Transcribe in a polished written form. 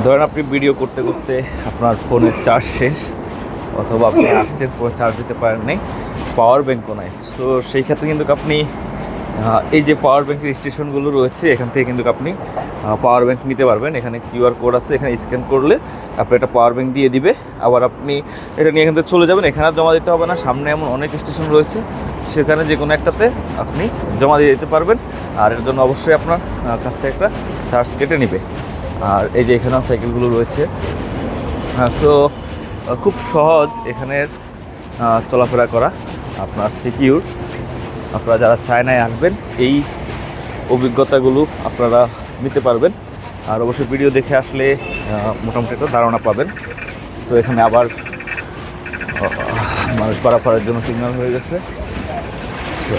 ধরেন আপনি ভিডিও করতে করতে আপনার ফোনের চার্জ শেষ, অথবা আপনি আসছেন পরে চার্জ দিতে পারেন নাই, পাওয়ার ব্যাঙ্কও নাই। সো সেই ক্ষেত্রে কিন্তু আপনি এই যে পাওয়ার ব্যাঙ্কের স্টেশনগুলো রয়েছে, এখান থেকে কিন্তু আপনি পাওয়ার ব্যাঙ্ক নিতে পারবেন। এখানে কিউআর কোড আছে, এখানে স্ক্যান করলে আপনি একটা পাওয়ার ব্যাঙ্ক দিয়ে দিবে। আবার আপনি এটা নিয়ে এখান থেকে চলে যাবেন, এখানে জমা দিতে হবে না। সামনে এমন অনেক স্টেশন রয়েছে, সেখানে যে কোনো একটাতে আপনি জমা দিয়ে দিতে পারবেন। আর এর জন্য অবশ্যই আপনার কাছ থেকে একটা চার্জ কেটে নেবে। আর এই যে এখানেও সাইকেলগুলো রয়েছে। সো খুব সহজ এখানের চলাফেরা করা, আপনার সিকিউর। আপনারা যারা চায়নায় আসবেন এই অভিজ্ঞতাগুলো আপনারা নিতে পারবেন। আর অবশ্যই ভিডিও দেখে আসলে মোটামুটি একটা ধারণা পাবেন। সো এখানে আবার মানুষ পারাপারের জন্য সিগন্যাল হয়ে গেছে। তো